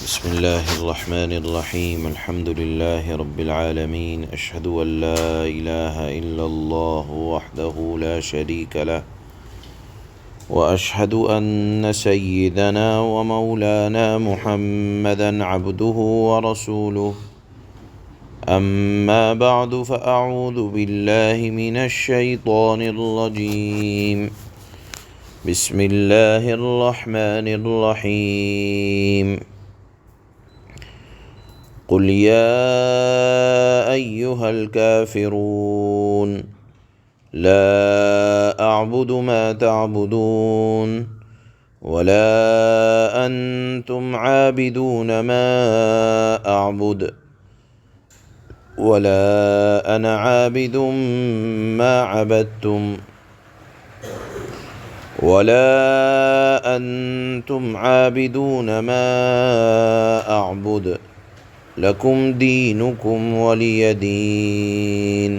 بسم الله الرحمن الرحيم الحمد لله رب العالمين أشهد أن لا إله إلا الله وحده لا شريك له وأشهد أن سيدنا ومولانا محمدا عبده ورسوله أما بعد فأعوذ بالله من الشيطان الرجيم بسم الله الرحمن الرحيم قل يا أيها الكافرون لا أعبد ما تعبدون ولا أنتم عابدون ما أعبد ولا أنا عابد ما عبدتم ولا أنتم عابدون ما أعبد لكم دينكم ولي دين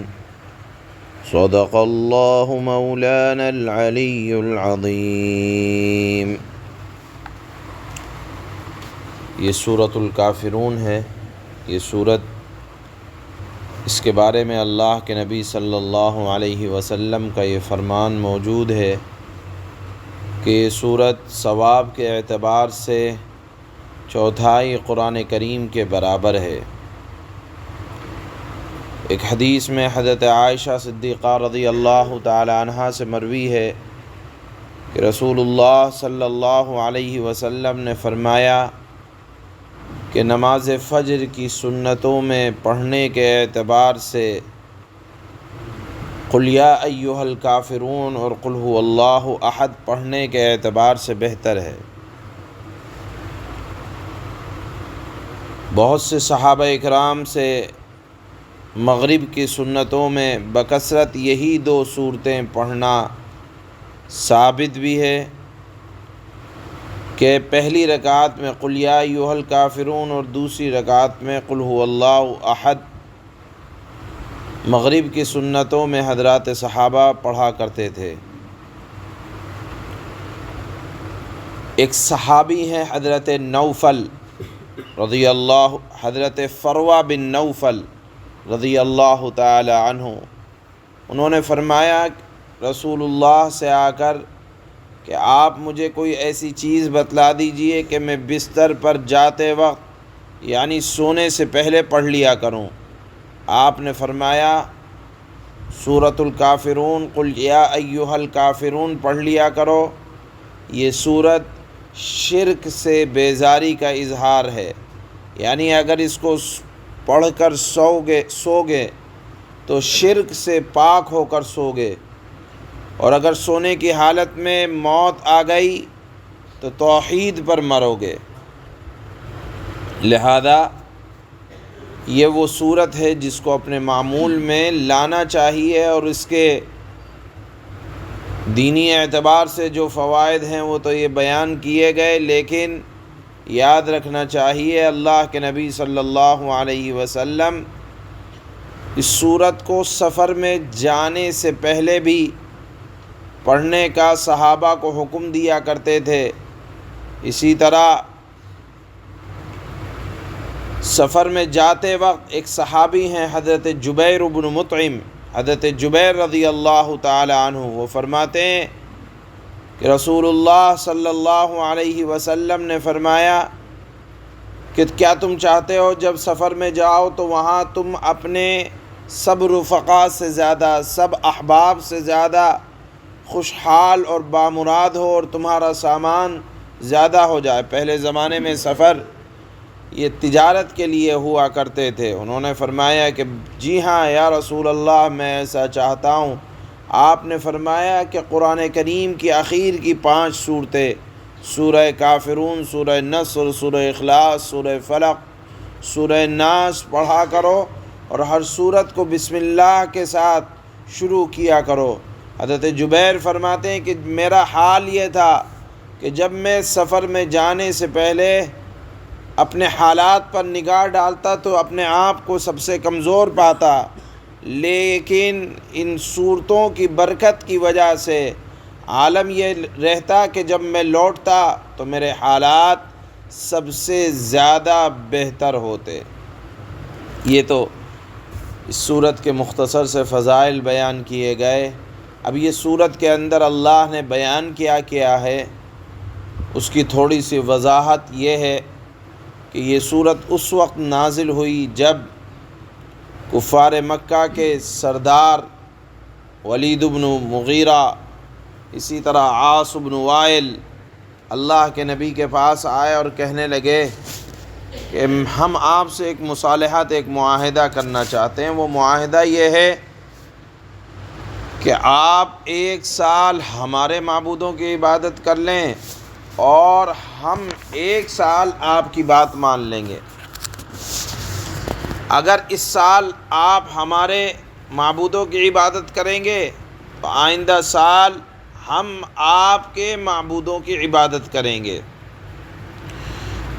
صدق اللہ مولانا العلی العظیم۔ یہ سورۃ الکافرون ہے۔ یہ سورت، اس کے بارے میں اللہ کے نبی صلی اللہ علیہ وسلم کا یہ فرمان موجود ہے کہ یہ سورت ثواب کے اعتبار سے چوتھائی قرآن کریم کے برابر ہے۔ ایک حدیث میں حضرت عائشہ صدیقہ رضی اللہ تعالی عنہا سے مروی ہے کہ رسول اللہ صلی اللہ علیہ وسلم نے فرمایا کہ نماز فجر کی سنتوں میں پڑھنے کے اعتبار سے قل یا ایھا الکافرون اور قل ھو اللہ احد پڑھنے کے اعتبار سے بہتر ہے۔ بہت سے صحابہ اکرام سے مغرب کی سنتوں میں بکثرت یہی دو صورتیں پڑھنا ثابت بھی ہے کہ پہلی رکعت میں قل یا ایھا الکافرون اور دوسری رکعت میں قل ھو اللہ احد مغرب کی سنتوں میں حضرات صحابہ پڑھا کرتے تھے۔ ایک صحابی ہیں حضرت نوفل رضی اللہ، حضرت فروہ بن نوفل رضی اللہ تعالی عنہ، انہوں نے فرمایا رسول اللہ سے آ کر کہ آپ مجھے کوئی ایسی چیز بتلا دیجئے کہ میں بستر پر جاتے وقت یعنی سونے سے پہلے پڑھ لیا کروں۔ آپ نے فرمایا سورۃ الکافرون قل یا ایھا الکافرون پڑھ لیا کرو۔ یہ سورت شرک سے بیزاری کا اظہار ہے، یعنی اگر اس کو پڑھ کر سو گے تو شرک سے پاک ہو کر سو گے، اور اگر سونے کی حالت میں موت آ گئی تو توحید پر مرو گے۔ لہذا یہ وہ صورت ہے جس کو اپنے معمول میں لانا چاہیے، اور اس کے دینی اعتبار سے جو فوائد ہیں وہ تو یہ بیان کیے گئے، لیکن یاد رکھنا چاہیے اللہ کے نبی صلی اللہ علیہ وسلم اس سورت کو سفر میں جانے سے پہلے بھی پڑھنے کا صحابہ کو حکم دیا کرتے تھے۔ اسی طرح سفر میں جاتے وقت ایک صحابی ہیں حضرت جبیر بن مطعم، حضرت جبیر رضی اللہ تعالی عنہ، وہ فرماتے ہیں کہ رسول اللہ صلی اللہ علیہ وسلم نے فرمایا کہ کیا تم چاہتے ہو جب سفر میں جاؤ تو وہاں تم اپنے سب رفقا سے زیادہ، سب احباب سے زیادہ خوشحال اور بامراد ہو اور تمہارا سامان زیادہ ہو جائے۔ پہلے زمانے میں سفر یہ تجارت کے لیے ہوا کرتے تھے۔ انہوں نے فرمایا کہ جی ہاں یا رسول اللہ، میں ایسا چاہتا ہوں۔ آپ نے فرمایا کہ قرآن کریم کی آخر کی 5 صورتیں، سورہ کافرون، سورہ نصر، سورہ اخلاص، سورہ فلق، سورہ ناس پڑھا کرو، اور ہر صورت کو بسم اللہ کے ساتھ شروع کیا کرو۔ حضرت جبیر فرماتے ہیں کہ میرا حال یہ تھا کہ جب میں سفر میں جانے سے پہلے اپنے حالات پر نگاہ ڈالتا تو اپنے آپ کو سب سے کمزور پاتا، لیکن ان صورتوں کی برکت کی وجہ سے عالم یہ رہتا کہ جب میں لوٹتا تو میرے حالات سب سے زیادہ بہتر ہوتے۔ یہ تو اس صورت کے مختصر سے فضائل بیان کیے گئے۔ اب یہ صورت کے اندر اللہ نے بیان کیا ہے، اس کی تھوڑی سی وضاحت یہ ہے کہ یہ صورت اس وقت نازل ہوئی جب کفار مکہ کے سردار ولید بن مغیرہ، اسی طرح عاص بن وائل اللہ کے نبی کے پاس آئے اور کہنے لگے کہ ہم آپ سے ایک مصالحت، ایک معاہدہ کرنا چاہتے ہیں۔ وہ معاہدہ یہ ہے کہ آپ 1 سال ہمارے معبودوں کی عبادت کر لیں اور ہم 1 سال آپ کی بات مان لیں گے۔ اگر اس سال آپ ہمارے معبودوں کی عبادت کریں گے تو آئندہ سال ہم آپ کے معبودوں کی عبادت کریں گے۔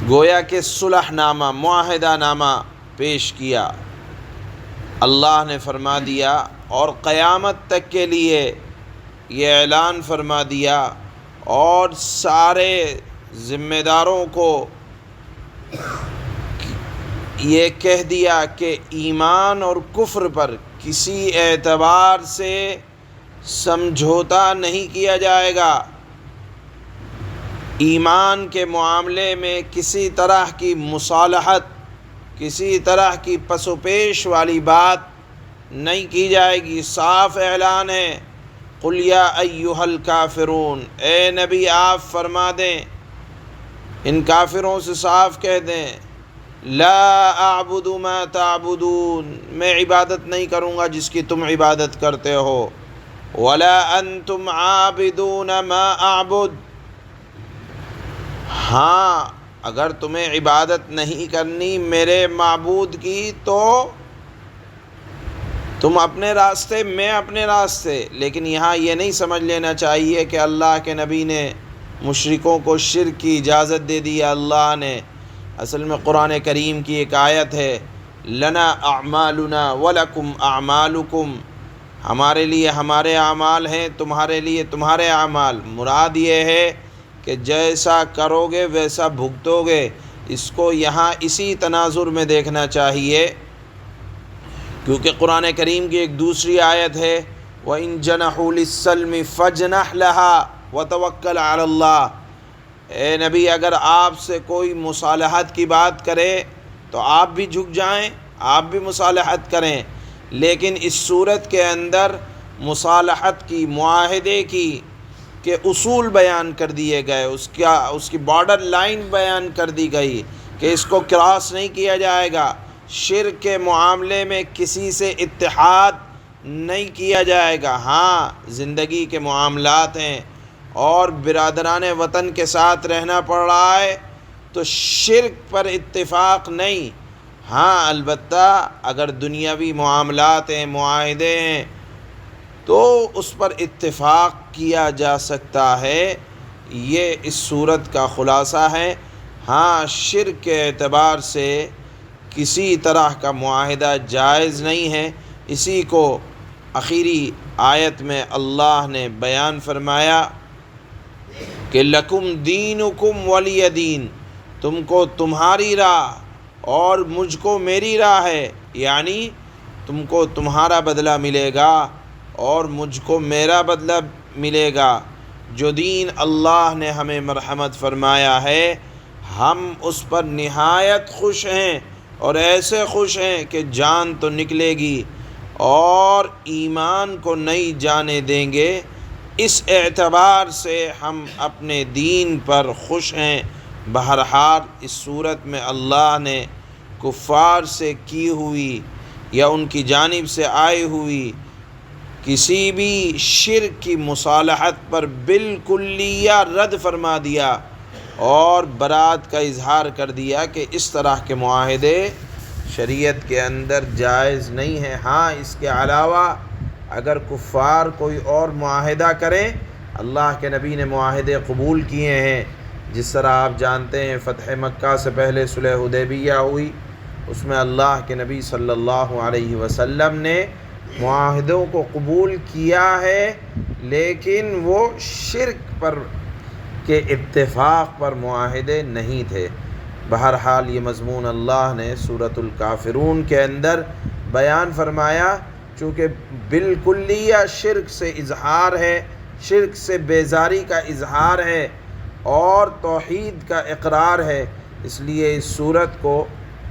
گویا کہ صلح نامہ، معاہدہ نامہ پیش کیا۔ اللہ نے فرما دیا اور قیامت تک کے لیے یہ اعلان فرما دیا اور سارے ذمہ داروں کو یہ کہہ دیا کہ ایمان اور کفر پر کسی اعتبار سے سمجھوتا نہیں کیا جائے گا۔ ایمان کے معاملے میں کسی طرح کی مصالحت، کسی طرح کی پس و پیش والی بات نہیں کی جائے گی۔ صاف اعلان ہے، قُلْ يَا أَيُّهَا الْكَافِرُونَ، اے نبی آپ فرما دیں، ان کافروں سے صاف کہہ دیں، لا اعبد ما تعبدون، میں عبادت نہیں کروں گا جس کی تم عبادت کرتے ہو، ولا انتم عابدون ما اعبد، ہاں اگر تمہیں عبادت نہیں کرنی میرے معبود کی تو تم اپنے راستے، میں اپنے راستے۔ لیکن یہاں یہ نہیں سمجھ لینا چاہیے کہ اللہ کے نبی نے مشرکوں کو شرک کی اجازت دے دی ہے۔ اللہ نے اصل میں قرآن کریم کی ایک آیت ہے، لنا اعمالنا ولکم اعمالکم، ہمارے لیے ہمارے اعمال ہیں، تمہارے لیے تمہارے اعمال۔ مراد یہ ہے کہ جیسا کرو گے ویسا بھگتو گے۔ اس کو یہاں اسی تناظر میں دیکھنا چاہیے، کیونکہ قرآن کریم کی ایک دوسری آیت ہے، وَإِن جَنَحُوا لِلسَّلْمِ فَاجْنَحْ لَهَا وَتَوَكَّلْ عَلَى اللَّهِ، اے نبی اگر آپ سے کوئی مصالحت کی بات کرے تو آپ بھی جھک جائیں، آپ بھی مصالحت کریں۔ لیکن اس صورت کے اندر مصالحت کی، معاہدے کی کے اصول بیان کر دیے گئے، اس کی بارڈر لائن بیان کر دی گئی کہ اس کو کراس نہیں کیا جائے گا۔ شرک کے معاملے میں کسی سے اتحاد نہیں کیا جائے گا۔ ہاں زندگی کے معاملات ہیں اور برادران وطن کے ساتھ رہنا پڑ رہا ہے تو شرک پر اتفاق نہیں۔ ہاں البتہ اگر دنیاوی معاملات ہیں، معاہدے ہیں تو اس پر اتفاق کیا جا سکتا ہے۔ یہ اس صورت کا خلاصہ ہے۔ ہاں شرک کے اعتبار سے کسی طرح کا معاہدہ جائز نہیں ہے۔ اسی کو آخری آیت میں اللہ نے بیان فرمایا کہ لکم دینکم ولی دین، تم کو تمہاری راہ اور مجھ کو میری راہ ہے، یعنی تم کو تمہارا بدلہ ملے گا اور مجھ کو میرا بدلہ ملے گا۔ جو دین اللہ نے ہمیں مرحمت فرمایا ہے ہم اس پر نہایت خوش ہیں، اور ایسے خوش ہیں کہ جان تو نکلے گی اور ایمان کو نہیں جانے دیں گے۔ اس اعتبار سے ہم اپنے دین پر خوش ہیں۔ بہرحال اس صورت میں اللہ نے کفار سے کی ہوئی یا ان کی جانب سے آئی ہوئی کسی بھی شرک کی مصالحت پر بالکلیہ رد فرما دیا اور برات کا اظہار کر دیا کہ اس طرح کے معاہدے شریعت کے اندر جائز نہیں ہیں۔ ہاں اس کے علاوہ اگر کفار کوئی اور معاہدہ کریں، اللہ کے نبی نے معاہدے قبول کیے ہیں، جس طرح آپ جانتے ہیں فتح مکہ سے پہلے صلح حدیبیہ ہوئی، اس میں اللہ کے نبی صلی اللہ علیہ وسلم نے معاہدوں کو قبول کیا ہے، لیکن وہ شرک پر کے اتفاق پر معاہدے نہیں تھے۔ بہرحال یہ مضمون اللہ نے سورۃ الکافرون کے اندر بیان فرمایا، چونکہ بالکلیہ شرک سے اظہار ہے، شرک سے بیزاری کا اظہار ہے اور توحید کا اقرار ہے، اس لیے اس سورت کو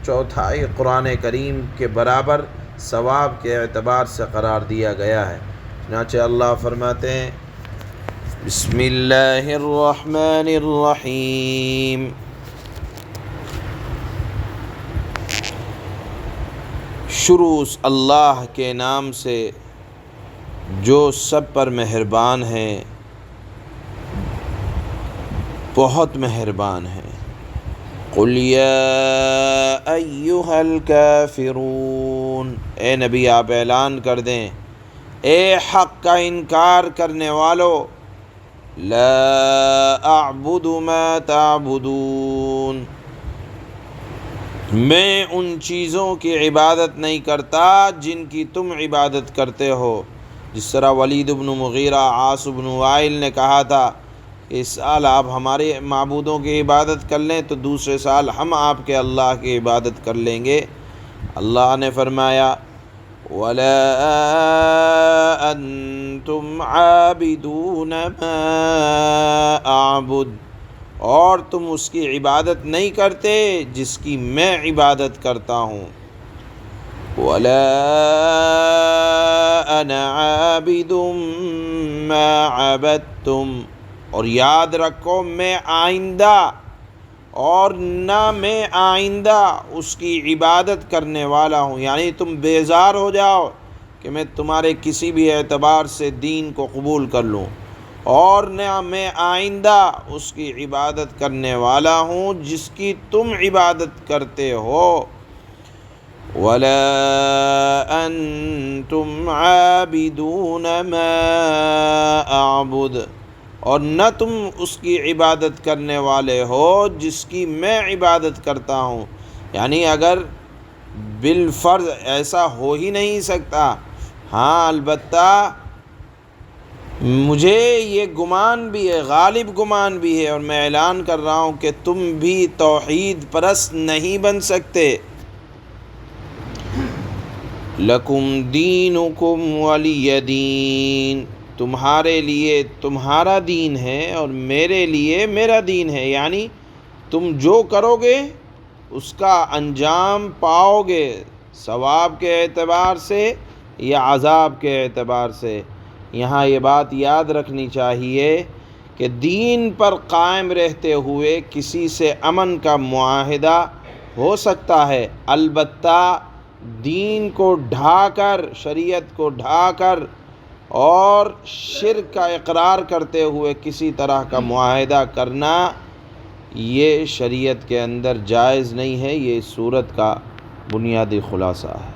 چوتھائی قرآن کریم کے برابر ثواب کے اعتبار سے قرار دیا گیا ہے۔ چنانچہ اللہ فرماتے ہیں بسم اللہ الرحمن الرحیم، شروع اللہ کے نام سے جو سب پر مہربان ہے، بہت مہربان ہے۔ قل یا ایہا الکافرون، اے نبی آپ اعلان کر دیں، اے حق کا انکار کرنے والو، لا اعبد ما تعبدون، میں ان چیزوں کی عبادت نہیں کرتا جن کی تم عبادت کرتے ہو۔ جس طرح ولید بن مغیرہ، عاص بن وائل نے کہا تھا کہ اس سال آپ ہمارے معبودوں کی عبادت کر لیں تو دوسرے سال ہم آپ کے اللہ کی عبادت کر لیں گے۔ اللہ نے فرمایا وَلَا أَنْتُمْ عَابِدُونَ مَا أَعْبُدُ، اور تم اس کی عبادت نہیں کرتے جس کی میں عبادت کرتا ہوں۔ وَلَا أَنَا عَابِدٌ مَا عَبَدتُّمْ، اور یاد رکھو میں آئندہ اور نہ میں آئندہ اس کی عبادت کرنے والا ہوں، یعنی تم بیزار ہو جاؤ کہ میں تمہارے کسی بھی اعتبار سے دین کو قبول کر لوں، اور نہ میں آئندہ اس کی عبادت کرنے والا ہوں جس کی تم عبادت کرتے ہو۔ وَلَا أَنْتُمْ عَابِدُونَ مَا أَعْبُدُ، اور نہ تم اس کی عبادت کرنے والے ہو جس کی میں عبادت کرتا ہوں، یعنی اگر بالفرض ایسا ہو ہی نہیں سکتا، ہاں البتہ مجھے یہ گمان بھی ہے، غالب گمان بھی ہے، اور میں اعلان کر رہا ہوں کہ تم بھی توحید پرست نہیں بن سکتے۔ لَكُمْ دِينُكُمْ وَلِيَ دِينِ، تمہارے لیے تمہارا دین ہے اور میرے لیے میرا دین ہے، یعنی تم جو کرو گے اس کا انجام پاؤ گے، ثواب کے اعتبار سے یا عذاب کے اعتبار سے۔ یہاں یہ بات یاد رکھنی چاہیے کہ دین پر قائم رہتے ہوئے کسی سے امن کا معاہدہ ہو سکتا ہے، البتہ دین کو ڈھا کر، شریعت کو ڈھا کر اور شرک کا اقرار کرتے ہوئے کسی طرح کا معاہدہ کرنا، یہ شریعت کے اندر جائز نہیں ہے۔ یہ اس صورت کا بنیادی خلاصہ ہے۔